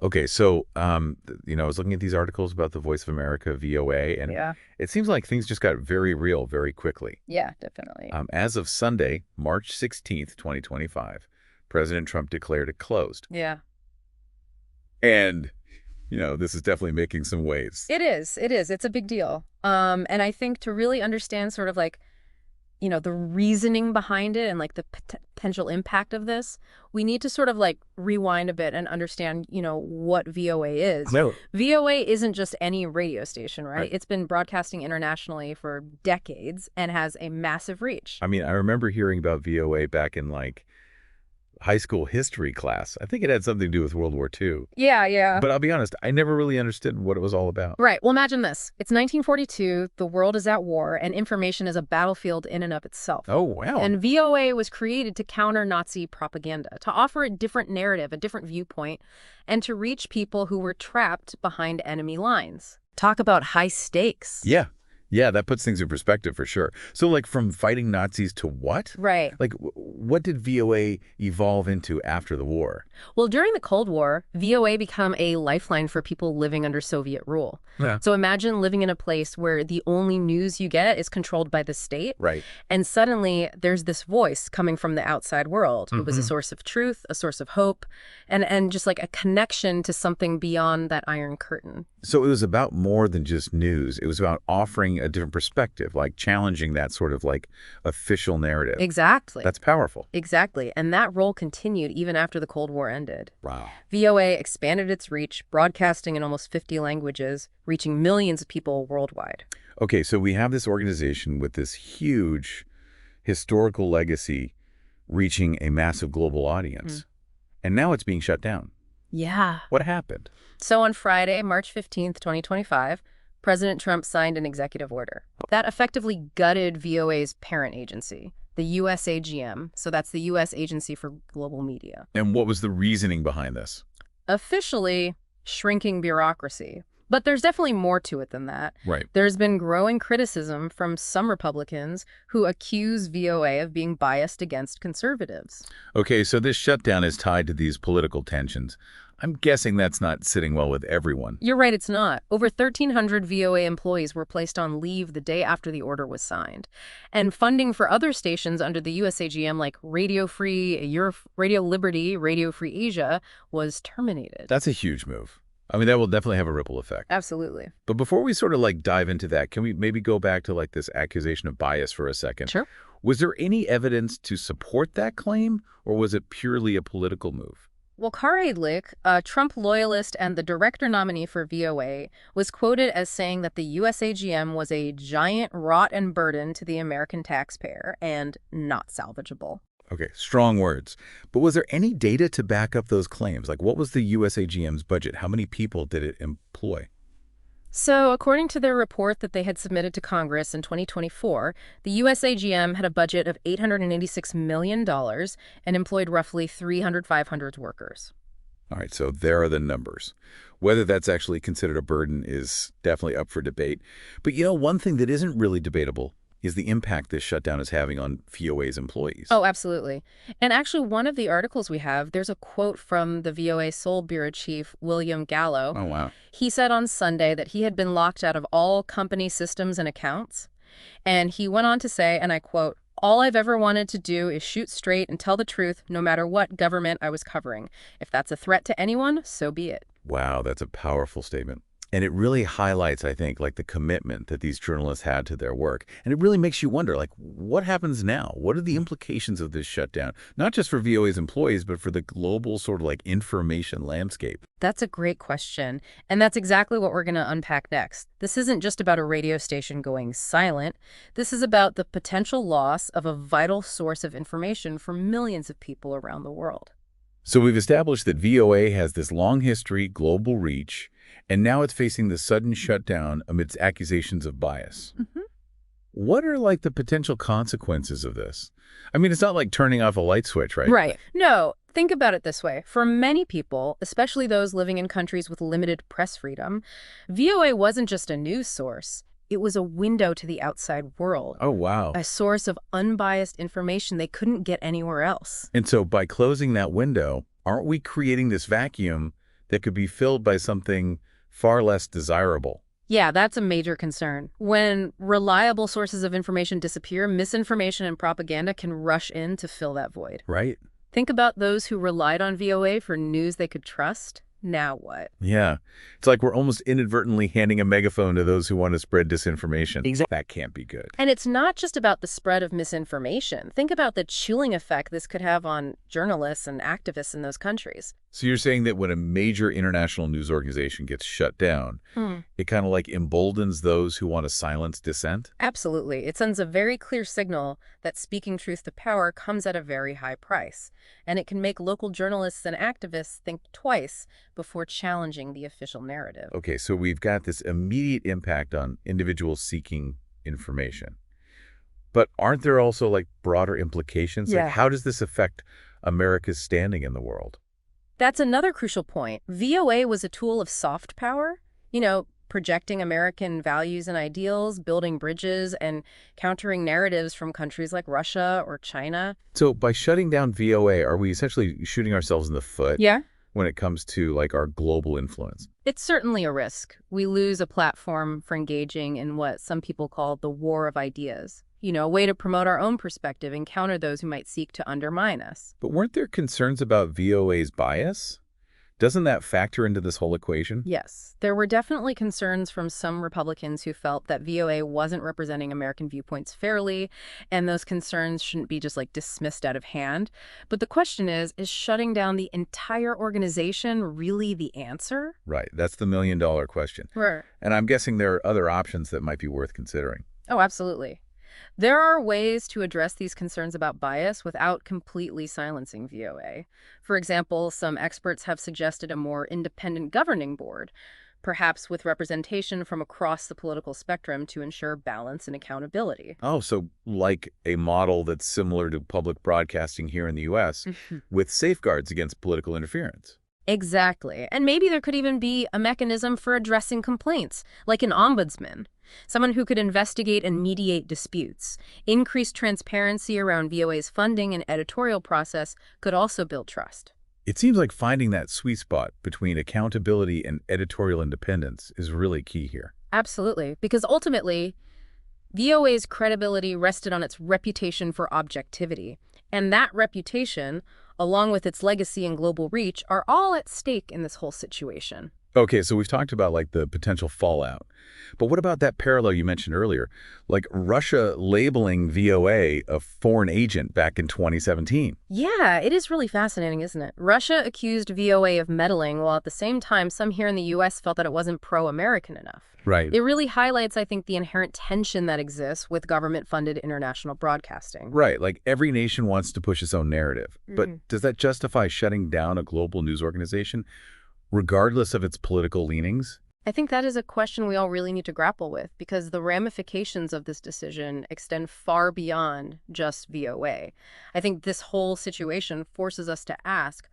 Okay, so I was looking at these articles about the Voice of America, VOA, and Yeah. it seems like things just got very real very quickly. Yeah, definitely. As of Sunday, March 16th, 2025, President Trump declared it closed. Yeah. And, this is definitely making some waves. It is. It is. It's a big deal. And I think to really understand sort of like, the reasoning behind it and like the potential impact of this, we need to sort of like rewind a bit and understand, what VOA is. No. VOA isn't just any radio station, right? Right. It's been broadcasting internationally for decades and has a massive reach. I mean, I remember hearing about VOA back in high school history class. I think it had something to do with World War II. Yeah, yeah. But I'll be honest, I never really understood what it was all about. Right. Well, imagine this. It's 1942, the world is at war, and information is a battlefield in and of itself. Oh, wow. And VOA was created to counter Nazi propaganda, to offer a different narrative, a different viewpoint, and to reach people who were trapped behind enemy lines. Talk about high stakes. Yeah. Yeah, that puts things in perspective for sure. So, from fighting Nazis to what? Right. What did VOA evolve into after the war? Well, during the Cold War, VOA became a lifeline for people living under Soviet rule. Yeah. So imagine living in a place where the only news you get is controlled by the state. Right. And suddenly there's this voice coming from the outside world. It was a source of truth, a source of hope, and just like a connection to something beyond that Iron Curtain. So it was about more than just news. It was about offering a different perspective, challenging that sort of official narrative. Exactly. That's powerful. Exactly. And that role continued even after the Cold War ended. Wow. VOA expanded its reach, broadcasting in almost 50 languages, reaching millions of people worldwide. Okay, so we have this organization with this huge historical legacy reaching a massive global audience. And now it's being shut down. Yeah. What happened? So on Friday, March 15th, 2025, President Trump signed an executive order that effectively gutted VOA's parent agency, the USAGM. So that's the U.S. Agency for Global Media. And what was the reasoning behind this? Officially, shrinking bureaucracy. But there's definitely more to it than that. Right. There's been growing criticism from some Republicans who accuse VOA of being biased against conservatives. Okay, so this shutdown is tied to these political tensions. I'm guessing that's not sitting well with everyone. You're right, it's not. Over 1,300 VOA employees were placed on leave the day after the order was signed. And funding for other stations under the USAGM, like Radio Free, Radio Liberty, Radio Free Asia, was terminated. That's a huge move. I mean, that will definitely have a ripple effect. Absolutely. But before we sort of dive into that, can we maybe go back to this accusation of bias for a second? Sure. Was there any evidence to support that claim, or was it purely a political move? Well, Kari Lake, a Trump loyalist and the director nominee for VOA, was quoted as saying that the USAGM was a giant rot and burden to the American taxpayer and not salvageable. Okay, strong words. But was there any data to back up those claims? What was the USAGM's budget? How many people did it employ? So, according to their report that they had submitted to Congress in 2024, the USAGM had a budget of $886 million and employed roughly 500 workers. All right, so there are the numbers. Whether that's actually considered a burden is definitely up for debate. But one thing that isn't really debatable is the impact this shutdown is having on VOA's employees. Oh, absolutely. And actually, one of the articles we have, there's a quote from the VOA Seoul Bureau Chief, William Gallo. Oh, wow. He said on Sunday that he had been locked out of all company systems and accounts. And he went on to say, and I quote, "All I've ever wanted to do is shoot straight and tell the truth, no matter what government I was covering. If that's a threat to anyone, so be it." Wow, that's a powerful statement. And it really highlights, I think, the commitment that these journalists had to their work. And it really makes you wonder, what happens now? What are the implications of this shutdown? Not just for VOA's employees, but for the global sort of information landscape. That's a great question. And that's exactly what we're going to unpack next. This isn't just about a radio station going silent. This is about the potential loss of a vital source of information for millions of people around the world. So we've established that VOA has this long history, global reach, and now it's facing the sudden shutdown amidst accusations of bias. What are the potential consequences of this? I mean, it's not like turning off a light switch, right? Right. No, think about it this way. For many people, especially those living in countries with limited press freedom, VOA wasn't just a news source. It was a window to the outside world. Oh, wow. A source of unbiased information they couldn't get anywhere else. And so by closing that window, aren't we creating this vacuum that could be filled by something far less desirable. Yeah, that's a major concern. When reliable sources of information disappear, misinformation and propaganda can rush in to fill that void. Right? Think about those who relied on VOA for news they could trust. Now what? Yeah. It's like we're almost inadvertently handing a megaphone to those who want to spread disinformation. Exactly. That can't be good. And it's not just about the spread of misinformation. Think about the chilling effect this could have on journalists and activists in those countries. So you're saying that when a major international news organization gets shut down, it kind of like emboldens those who want to silence dissent? Absolutely. It sends a very clear signal that speaking truth to power comes at a very high price. And it can make local journalists and activists think twice before challenging the official narrative. Okay, so we've got this immediate impact on individuals seeking information. But aren't there also like broader implications? Yeah. Like how does this affect America's standing in the world? That's another crucial point. VOA was a tool of soft power, projecting American values and ideals, building bridges, and countering narratives from countries like Russia or China. So by shutting down VOA, are we essentially shooting ourselves in the foot Yeah. when it comes to like our global influence? It's certainly a risk. We lose a platform for engaging in what some people call the war of ideas. A way to promote our own perspective and counter those who might seek to undermine us. But weren't there concerns about VOA's bias? Doesn't that factor into this whole equation? Yes, there were definitely concerns from some Republicans who felt that VOA wasn't representing American viewpoints fairly, and those concerns shouldn't be just dismissed out of hand. But the question is shutting down the entire organization really the answer? Right, that's the million-dollar question. Right. And I'm guessing there are other options that might be worth considering. Oh, absolutely. There are ways to address these concerns about bias without completely silencing VOA. For example, some experts have suggested a more independent governing board, perhaps with representation from across the political spectrum to ensure balance and accountability. Oh, so like a model that's similar to public broadcasting here in the U.S. with safeguards against political interference. Exactly. And maybe there could even be a mechanism for addressing complaints, like an ombudsman, someone who could investigate and mediate disputes. Increased transparency around VOA's funding and editorial process could also build trust. It seems like finding that sweet spot between accountability and editorial independence is really key here. Absolutely, because ultimately, VOA's credibility rested on its reputation for objectivity. And that reputation, along with its legacy and global reach, are all at stake in this whole situation. Okay, so we've talked about like the potential fallout. But what about that parallel you mentioned earlier? Like Russia labeling VOA a foreign agent back in 2017. Yeah, it is really fascinating, isn't it? Russia accused VOA of meddling, while at the same time, some here in the U.S. felt that it wasn't pro-American enough. Right. It really highlights, I think, the inherent tension that exists with government-funded international broadcasting. Right, like every nation wants to push its own narrative. But does that justify shutting down a global news organization, regardless of its political leanings? I think that is a question we all really need to grapple with, because the ramifications of this decision extend far beyond just VOA. I think this whole situation forces us to ask,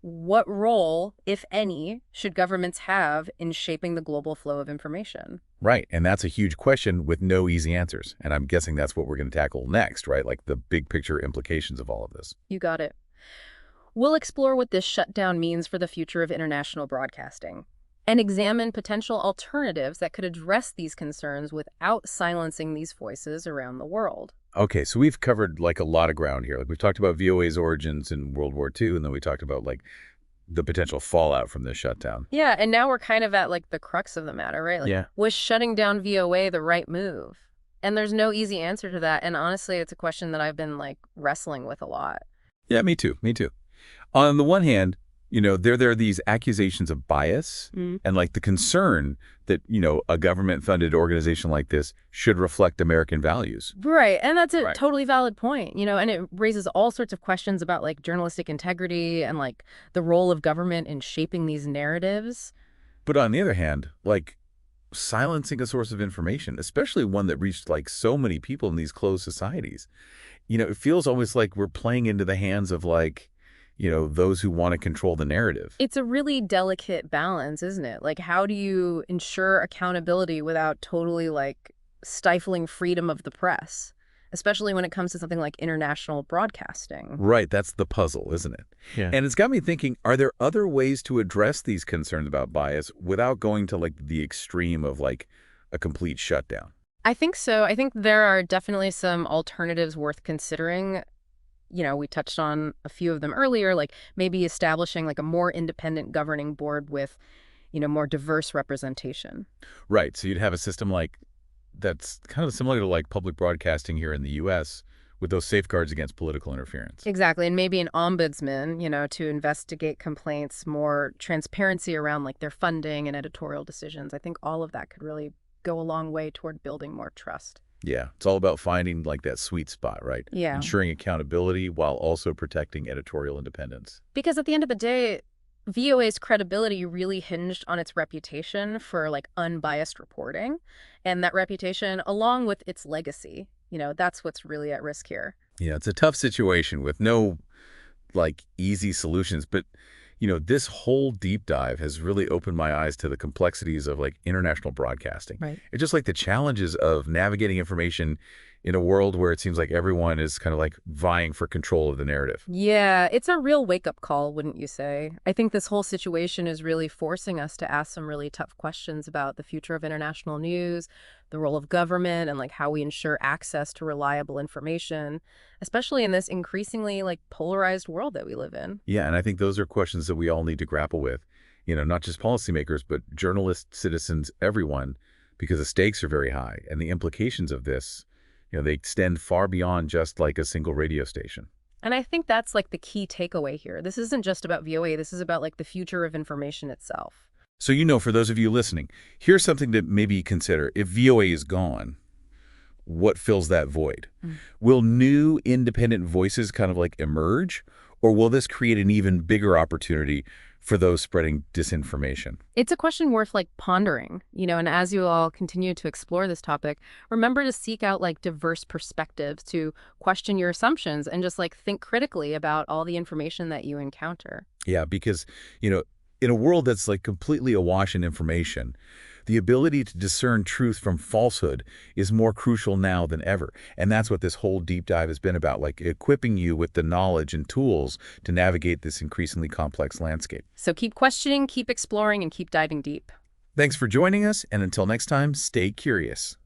what role, if any, should governments have in shaping the global flow of information? Right, and that's a huge question with no easy answers. And I'm guessing that's what we're going to tackle next, right? Like the big picture implications of all of this. You got it. We'll explore what this shutdown means for the future of international broadcasting and examine potential alternatives that could address these concerns without silencing these voices around the world. Okay, so we've covered like a lot of ground here. Like we've talked about VOA's origins in World War II, and then we talked about like the potential fallout from this shutdown. Yeah, and now we're kind of at the crux of the matter, right? Yeah. Was shutting down VOA the right move? And there's no easy answer to that. And honestly, it's a question that I've been wrestling with a lot. Yeah, me too. Me too. On the one hand, there are these accusations of bias and like the concern that, a government-funded organization like this should reflect American values. Right. And that's a Right. totally valid point, and it raises all sorts of questions about journalistic integrity and the role of government in shaping these narratives. But on the other hand, silencing a source of information, especially one that reached so many people in these closed societies, it feels almost like we're playing into the hands of those who want to control the narrative. It's a really delicate balance, isn't it? How do you ensure accountability without totally stifling freedom of the press? especially when it comes to something like international broadcasting. Right, that's the puzzle, isn't it? Yeah. And it's got me thinking, are there other ways to address these concerns about bias without going to like the extreme of like a complete shutdown? I think so. I think there are definitely some alternatives worth considering. We touched on a few of them earlier, like maybe establishing like a more independent governing board with, more diverse representation. Right, so you'd have a system like that's kind of similar to like public broadcasting here in the U.S. with those safeguards against political interference. Exactly. And maybe an ombudsman, to investigate complaints, more transparency around like their funding and editorial decisions. I think all of that could really go a long way toward building more trust. Yeah, it's all about finding like that sweet spot, right? Yeah. Ensuring accountability while also protecting editorial independence. Because at the end of the day, VOA's credibility really hinged on its reputation for like unbiased reporting, and that reputation along with its legacy. That's what's really at risk here. Yeah, it's a tough situation with no like easy solutions, but this whole deep dive has really opened my eyes to the complexities of like international broadcasting. Right. It's just like the challenges of navigating information in a world where it seems like everyone is kind of like vying for control of the narrative. Yeah, it's a real wake-up call, wouldn't you say? I think this whole situation is really forcing us to ask some really tough questions about the future of international news, the role of government, and like how we ensure access to reliable information, especially in this increasingly like polarized world that we live in. Yeah, and I think those are questions that we all need to grapple with, not just policymakers, but journalists, citizens, everyone, because the stakes are very high. And the implications of this, they extend far beyond just like a single radio station. And I think that's like the key takeaway here. This isn't just about VOA. This is about like the future of information itself. So, for those of you listening, here's something to maybe consider. If VOA is gone, what fills that void? Will new independent voices kind of like emerge? Or will this create an even bigger opportunity for those spreading disinformation? It's a question worth like pondering, and as you all continue to explore this topic, remember to seek out like diverse perspectives, to question your assumptions and just like think critically about all the information that you encounter. Yeah, because, in a world that's like completely awash in information, the ability to discern truth from falsehood is more crucial now than ever. And that's what this whole deep dive has been about, like equipping you with the knowledge and tools to navigate this increasingly complex landscape. So keep questioning, keep exploring, and keep diving deep. Thanks for joining us, and until next time, stay curious.